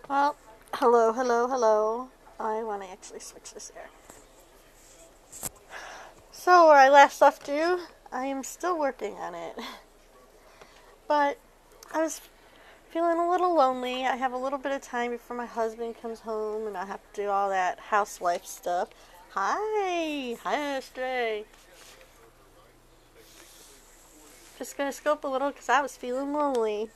Well, hello, hello, hello. I want to actually switch this here. So, where I last left you, I am still working on it. But I was feeling a little lonely. I have a little bit of time before my husband comes home and I have to do all that housewife stuff. Hi! Hi, Stray. Just gonna scope a little because I was feeling lonely.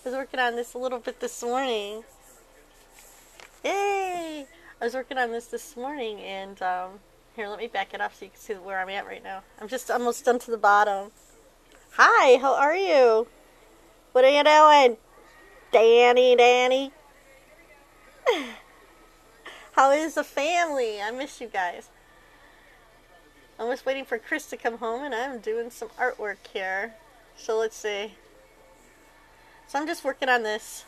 I was working on this a little bit this morning. Yay! I was working on this morning, and here, let me back it up so you can see where I'm at right now. I'm just almost done to the bottom. Hi, how are you? What are you doing? Danny? How is the family? I miss you guys. I'm just waiting for Chris to come home, and I'm doing some artwork here. So let's see. So I'm just working on this.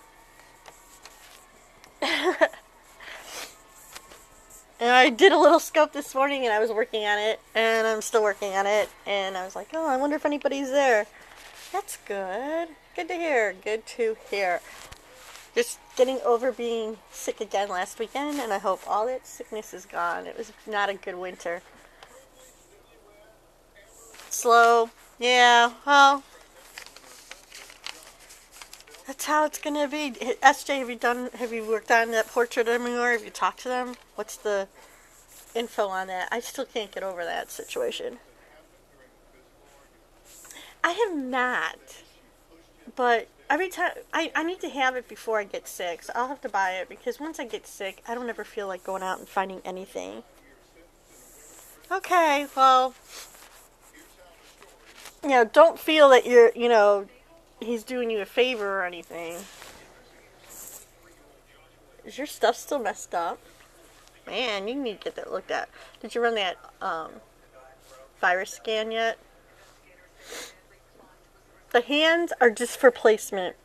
And I did a little scope this morning, and I was working on it, and I'm still working on it, and I was like, oh, I wonder if anybody's there. That's good. Good to hear. Good to hear. Just getting over being sick again last weekend, and I hope all that sickness is gone. It was not a good winter. Slow. Yeah, well, that's how it's gonna be. SJ, have you worked on that portrait anymore? Have you talked to them? What's the info on that? I still can't get over that situation. I have not. But every time, I need to have it before I get sick, so I'll have to buy it because once I get sick, I don't ever feel like going out and finding anything. Okay, well, don't feel that he's doing you a favor or anything. Is your stuff still messed up? Man, you need to get that looked at. Did you run that virus scan yet? The hands are just for placement.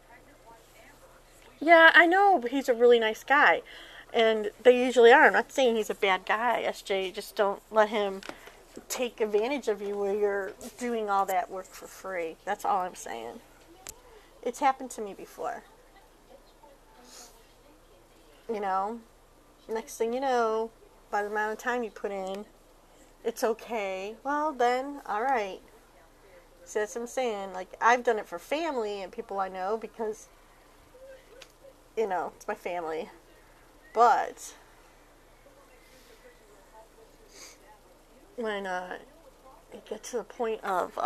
Yeah, I know, but he's a really nice guy. And they usually are. I'm not saying he's a bad guy, SJ. Just don't let him take advantage of you where you're doing all that work for free. That's all I'm saying. It's happened to me before. Next thing you know, by the amount of time you put in, it's okay. Well, then, alright. See, that's what I'm saying. Like, I've done it for family and people I know because, it's my family. But when you get to the point of,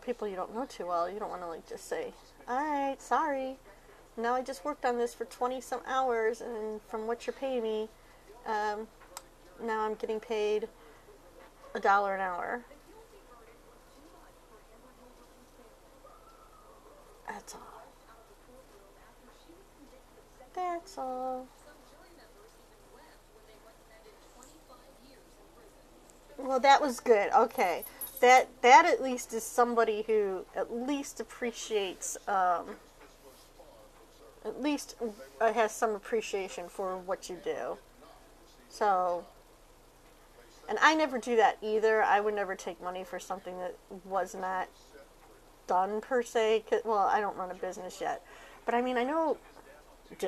people you don't know too well, you don't want to, just say, alright, sorry. Now I just worked on this for 20 some hours, and from what you're paying me, now I'm getting paid $1 an hour. That's all. That's all. Well, that was good. Okay. That at least is somebody who at least appreciates, at least has some appreciation for what you do. So, and I never do that either. I would never take money for something that was not done per se. Well, I don't run a business yet. But I mean, I know.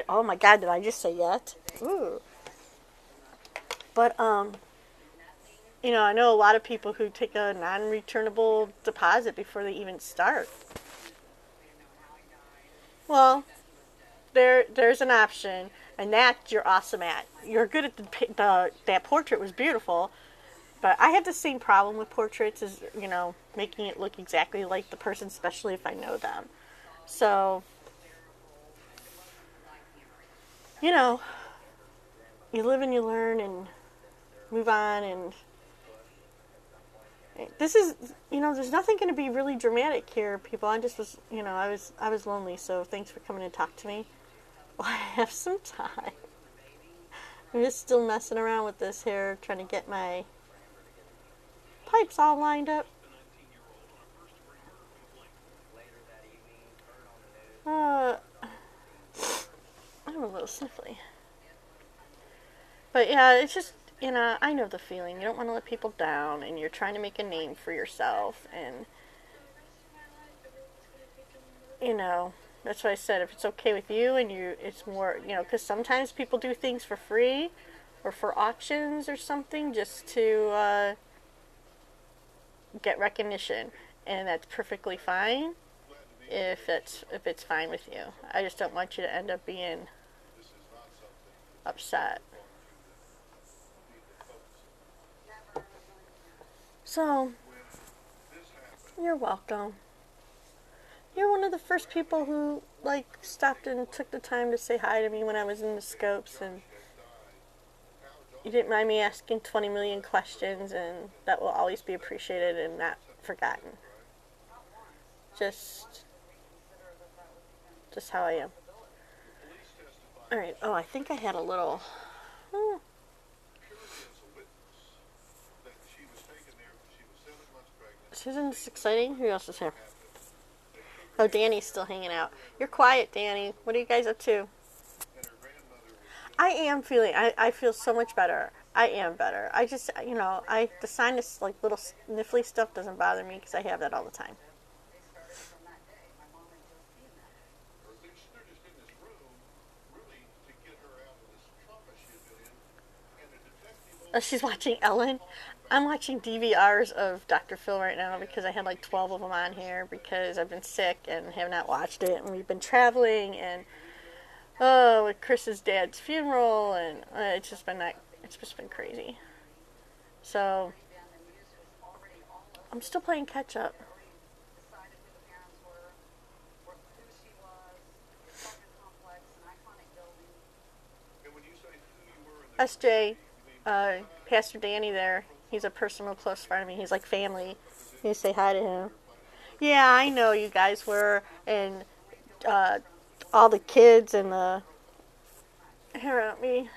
Oh my God, did I just say yet? Ooh. But, I know a lot of people who take a non-returnable deposit before they even start. Well, there's an option, and that you're awesome at. You're good at that portrait was beautiful, but I have the same problem with portraits as, making it look exactly like the person, especially if I know them. So, you live and you learn and move on, and this is, there's nothing going to be really dramatic here, people. I just was, I was lonely, so thanks for coming and talk to me. Well, I have some time. I'm just still messing around with this here, trying to get my pipes all lined up. I'm a little sniffly. But yeah, it's just, I know the feeling. You don't want to let people down, and you're trying to make a name for yourself, and, That's what I said. If it's okay with you and it's more, because sometimes people do things for free or for auctions or something just to get recognition, and that's perfectly fine if it's fine with you. I just don't want you to end up being upset. So, you're welcome. You're one of the first people who stopped and took the time to say hi to me when I was in the scopes, and you didn't mind me asking 20 million questions, and that will always be appreciated and not forgotten. Just how I am. Alright, I think I had a little... Isn't this exciting? Who else is here? Oh, Danny's still hanging out. You're quiet, Danny. What are you guys up to? I am feeling... I feel so much better. I am better. I just, the sinus, little sniffly stuff doesn't bother me because I have that all the time. Oh, she's watching Ellen. I'm watching DVRs of Dr. Phil right now because I had 12 of them on here because I've been sick and have not watched it, and we've been traveling, and with Chris's dad's funeral, and it's just been crazy. So I'm still playing catch up. SJ, Pastor Danny there, he's a personal close friend of me. He's like family. You say hi to him. Yeah, I know you guys were, and all the kids and here at me,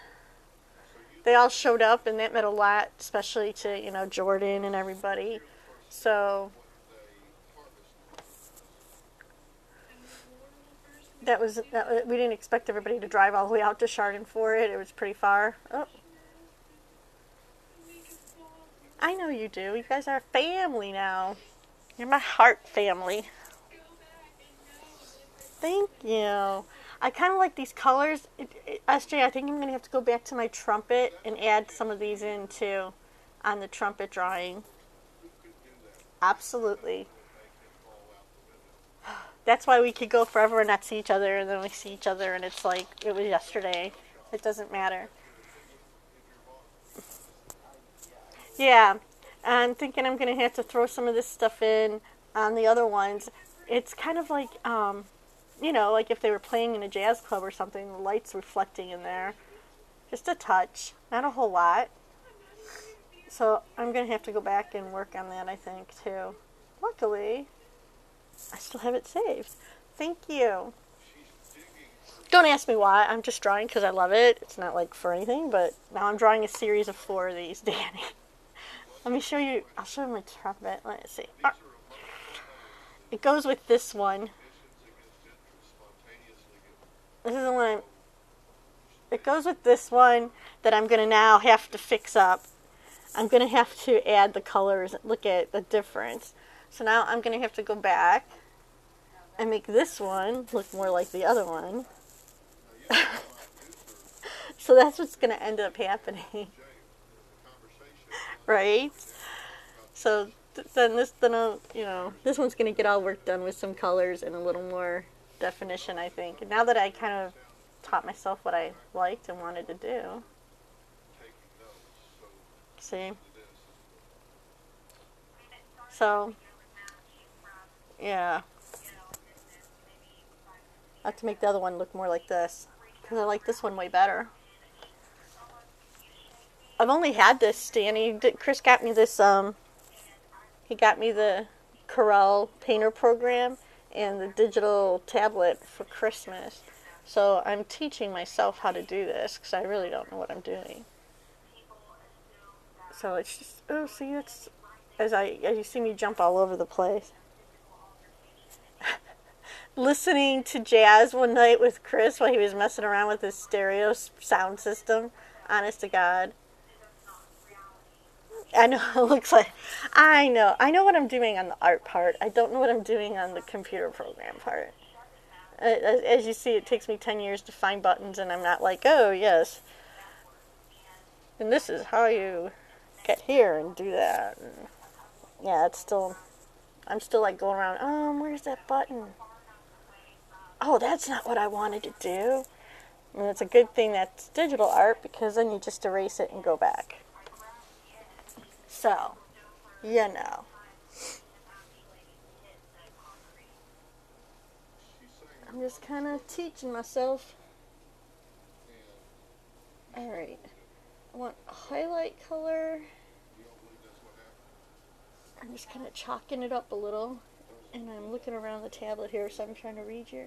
they all showed up, and that meant a lot, especially to Jordan and everybody. So we didn't expect everybody to drive all the way out to Chardon for it. It was pretty far. Oh. I know you do. You guys are family now. You're my heart family. Thank you. I kind of like these colors. SJ, I think I'm going to have to go back to my trumpet and add some of these in too on the trumpet drawing. Absolutely. That's why we could go forever and not see each other, and then we see each other, and it's like it was yesterday. It doesn't matter. Yeah, I'm thinking I'm going to have to throw some of this stuff in on the other ones. It's kind of like, like if they were playing in a jazz club or something, the lights reflecting in there. Just a touch, not a whole lot. So I'm going to have to go back and work on that, I think, too. Luckily, I still have it saved. Thank you. Don't ask me why. I'm just drawing because I love it. It's not for anything, but now I'm drawing a series of 4 of these, Danny. Let me show you. I'll show you my trumpet. Let's see. It goes with this one. This is the one. It goes with this one that I'm going to now have to fix up. I'm going to have to add the colors. Look at the difference. So now I'm going to have to go back and make this one look more like the other one. So that's what's going to end up happening. Right? So then this one's going to get all work done with some colors and a little more definition, I think. And now that I kind of taught myself what I liked and wanted to do. See? So, yeah. I have to make the other one look more like this, because I like this one way better. I've only had this, Danny. Chris got me this, he got me the Corel painter program and the digital tablet for Christmas. So I'm teaching myself how to do this, because I really don't know what I'm doing. So it's just, see, it's, as you see me jump all over the place. Listening to jazz one night with Chris while he was messing around with his stereo sound system. Honest to God. I know it looks like... I know what I'm doing on the art part. I don't know what I'm doing on the computer program part. As you see, it takes me 10 years to find buttons, and I'm not like, oh, yes. And this is how you get here and do that. And yeah, it's still, I'm still like going around, where's that button? Oh, that's not what I wanted to do. And it's a good thing that's digital art, because then you just erase it and go back. So, you know. I'm just kind of teaching myself. Alright. I want a highlight color. I'm just kind of chalking it up a little. And I'm looking around the tablet here, so I'm trying to read your...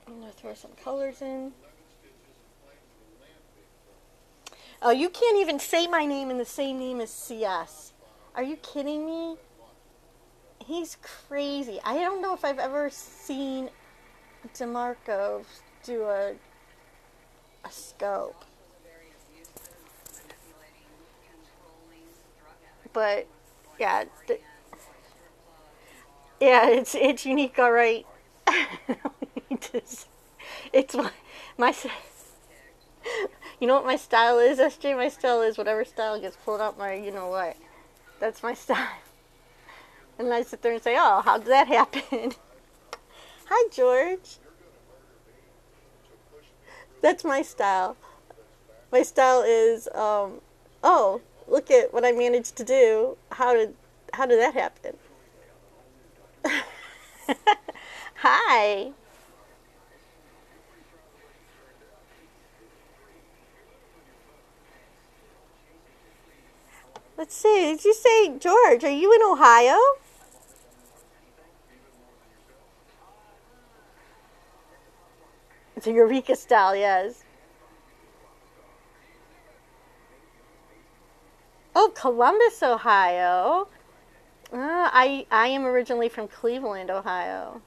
I'm going to throw some colors in. Oh, you can't even say my name in the same name as CS. Are you kidding me? He's crazy. I don't know if I've ever seen DeMarco do a scope. But yeah, it's unique, all right. It's my you know what my style is, SJ? My style is whatever style gets pulled up my you know what. That's my style. And I sit there and say, oh, how did that happen? Hi, George. That's my style. My style is, oh, look at what I managed to do. How did that happen? Hi. Let's see. Did you say, George, are you in Ohio? It's a Eureka style, yes. Oh, Columbus, Ohio. I am originally from Cleveland, Ohio.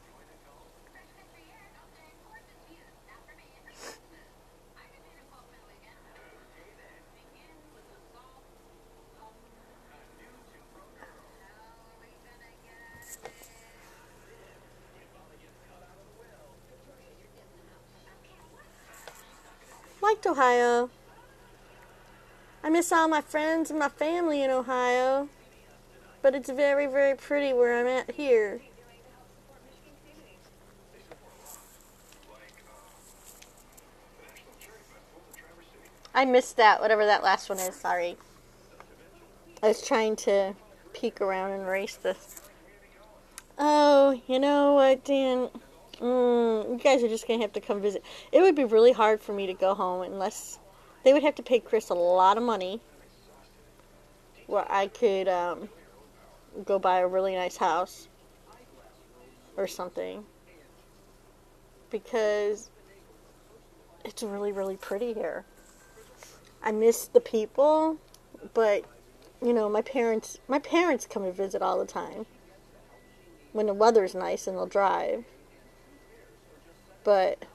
Liked Ohio. I miss all my friends and my family in Ohio. But it's very, very pretty where I'm at here. I missed that, whatever that last one is, sorry. I was trying to peek around and erase this. Oh, you know what, Dan? You guys are just going to have to come visit. It would be really hard for me to go home unless... They would have to pay Chris a lot of money where I could go buy a really nice house or something. Because it's really, really pretty here. I miss the people, but, you know, my parents come and visit all the time. When the weather's nice and they'll drive. But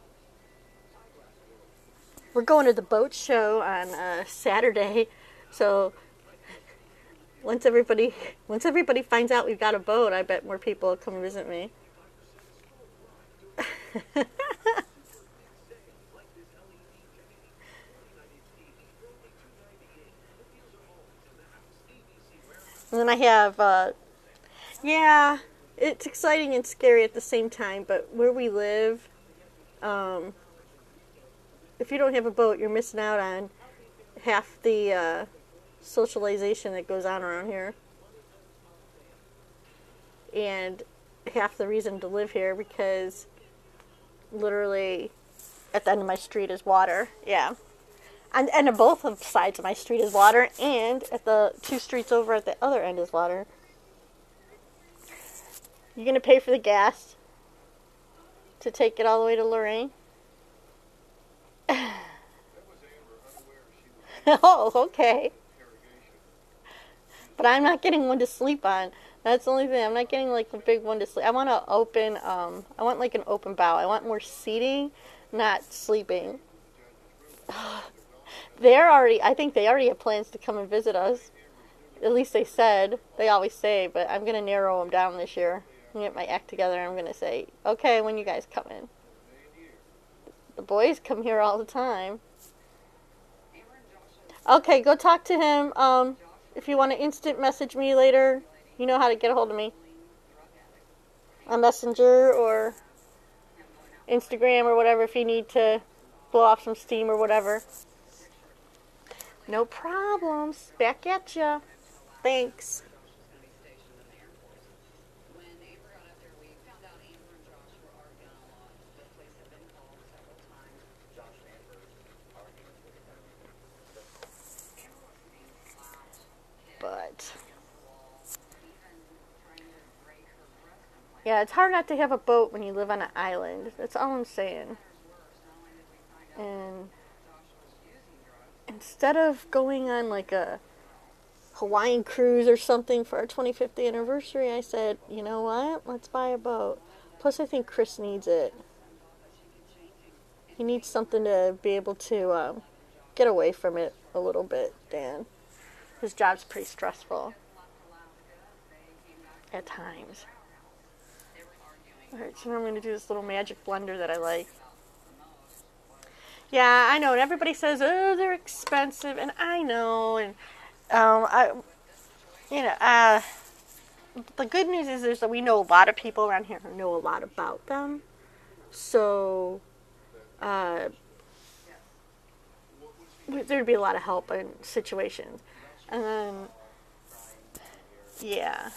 we're going to the boat show on Saturday, so once everybody finds out we've got a boat, I bet more people will come visit me. And then I have, yeah, it's exciting and scary at the same time, but where we live, if you don't have a boat, you're missing out on half the socialization that goes on around here. And half the reason to live here, because literally at the end of my street is water. Yeah. And at both sides of my street is water, and at the 2 streets over at the other end is water. You gonna pay for the gas to take it all the way to Lorraine? Oh, okay. But I'm not getting one to sleep on. That's the only thing. I'm not getting like a big one to sleep. I want I want like an open bow. I want more seating, not sleeping. I think they already have plans to come and visit us. At least they said. They always say, but I'm going to narrow them down this year. I'm going to get my act together and I'm going to say, okay, when you guys come in. The boys come here all the time. Okay, go talk to him. If you want to instant message me later, you know how to get a hold of me. On Messenger or Instagram or whatever if you need to blow off some steam or whatever. No problems. Back at ya. Thanks. But yeah, it's hard not to have a boat when you live on an island. That's all I'm saying. And instead of going on like a Hawaiian cruise or something for our 25th anniversary, I said, you know what? Let's buy a boat. Plus, I think Chris needs it. He needs something to be able to get away from it a little bit, Dan. His job's pretty stressful at times. Alright, so now I'm going to do this little magic blender that I like. Yeah, I know, and everybody says, oh, they're expensive, and I know, and the good news is that we know a lot of people around here who know a lot about them. So, there'd be a lot of help in situations. And then, yeah.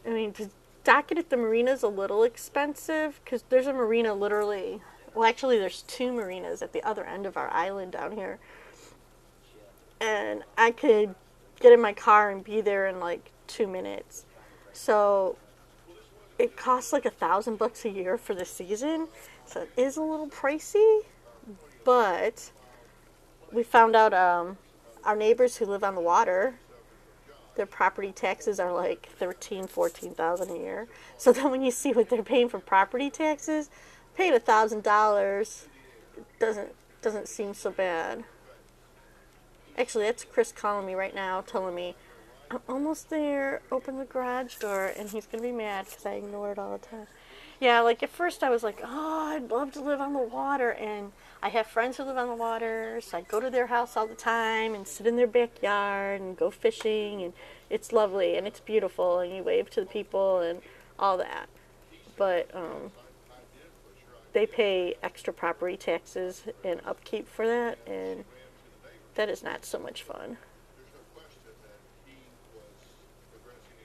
I mean, to dock it at the marina is a little expensive, because there's a marina literally, well, actually, there's 2 marinas at the other end of our island down here. And I could get in my car and be there in like 2 minutes. So it costs like $1,000 a year for the season. So it is a little pricey. But we found out our neighbors who live on the water, their property taxes are like $14,000 a year. So then when you see what they're paying for property taxes, paying $1,000 doesn't seem so bad. Actually, that's Chris calling me right now, telling me, I'm almost there, open the garage door, and he's going to be mad because I ignore it all the time. Yeah, like at first I was like, oh, I'd love to live on the water, and I have friends who live on the water, so I go to their house all the time and sit in their backyard and go fishing, and it's lovely, and it's beautiful, and you wave to the people and all that. But they pay extra property taxes and upkeep for that, and that is not so much fun.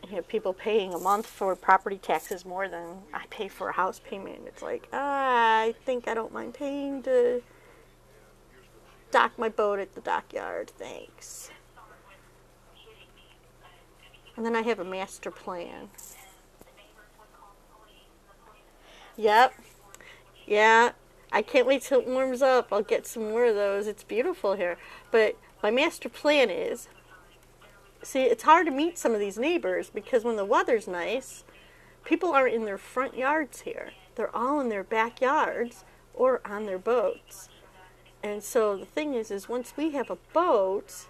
You have people paying a month for property taxes more than I pay for a house payment. It's like, I think I don't mind paying to dock my boat at the dockyard. Thanks. And then I have a master plan. Yep. Yeah. I can't wait till it warms up. I'll get some more of those. It's beautiful here. But my master plan is, see, it's hard to meet some of these neighbors because when the weather's nice, people aren't in their front yards here. They're all in their backyards or on their boats. And so the thing is once we have a boat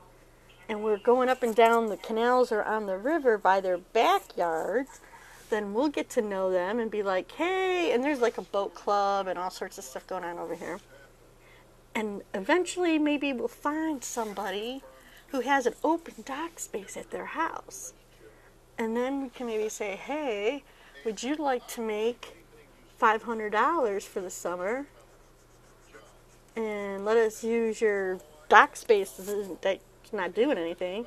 and we're going up and down the canals or on the river by their backyards, then we'll get to know them and be like, hey, and there's like a boat club and all sorts of stuff going on over here. And eventually maybe we'll find somebody who has an open dock space at their house. And then we can maybe say, hey, would you like to make $500 for the summer? And let us use your dock space that's not doing anything.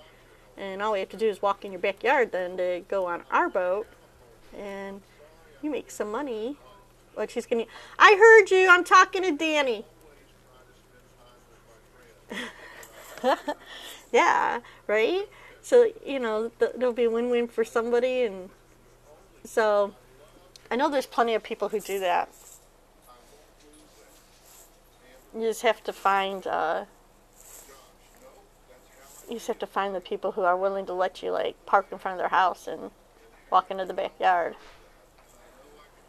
And all we have to do is walk in your backyard then to go on our boat. And you make some money. What she's gonna, I heard you, I'm talking to Danny. Yeah, right? So, you know, there'll be a win-win for somebody. And so I know there's plenty of people who do that. You just have to find the people who are willing to let you like park in front of their house and walk into the backyard.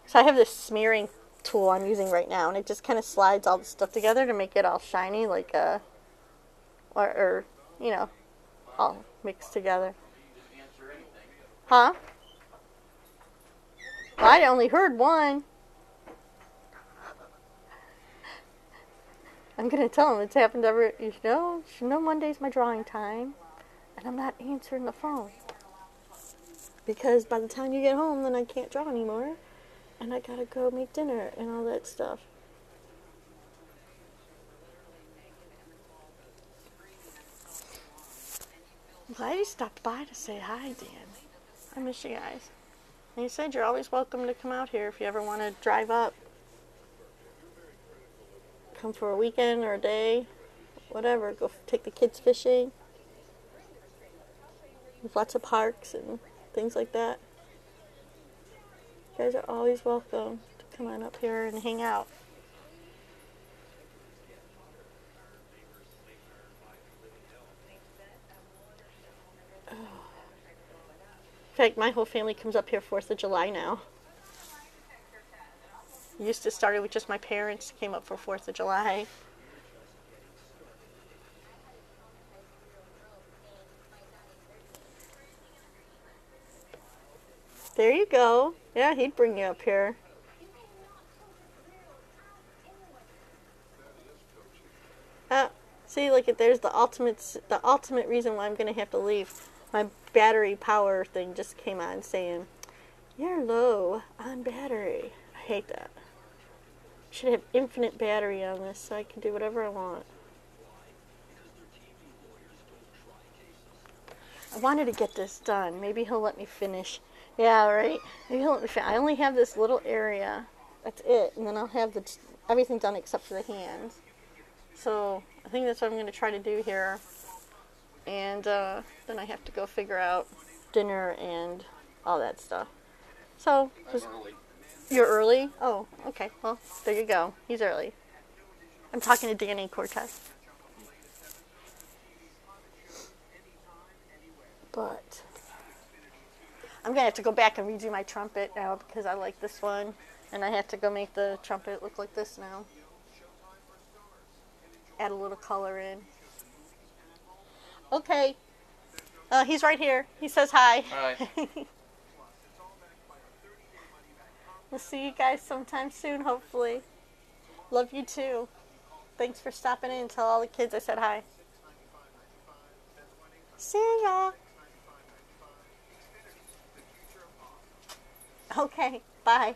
So I have this smearing tool I'm using right now, and it just kind of slides all the stuff together to make it all shiny, like or you know, all mixed together. Huh? Well, I only heard one. I'm going to tell him it's happened every... You know Monday's my drawing time. And I'm not answering the phone. Because by the time you get home, then I can't draw anymore. And I gotta go make dinner and all that stuff. I'm glad you stopped by to say hi, Dan. I miss you guys. And you said you're always welcome to come out here if you ever want to drive up. Come for a weekend or a day. Whatever. Go take the kids fishing. There's lots of parks and things like that. You guys are always welcome to come on up here and hang out. In fact, my whole family comes up here 4th of July now. Used to start with just my parents, came up for 4th of July. There you go. Yeah, he'd bring you up here. See, look, there's the ultimate reason why I'm going to have to leave. My battery power thing just came on saying, "You're low on battery." I hate that. Should have infinite battery on this so I can do whatever I want. I wanted to get this done. Maybe he'll let me finish. Yeah, right? Maybe he'll let me finish. I only have this little area. That's it. And then I'll have everything done except for the hands. So I think that's what I'm going to try to do here. And then I have to go figure out dinner and all that stuff. So, you're early? Oh, okay. Well, there you go. He's early. I'm talking to Danny Cortez. But I'm going to have to go back and redo my trumpet now because I like this one. And I have to go make the trumpet look like this now. Add a little color in. Okay. He's right here. He says hi. Hi. We'll see you guys sometime soon, hopefully. Love you too. Thanks for stopping in. Tell all the kids I said hi. See ya. Okay, bye.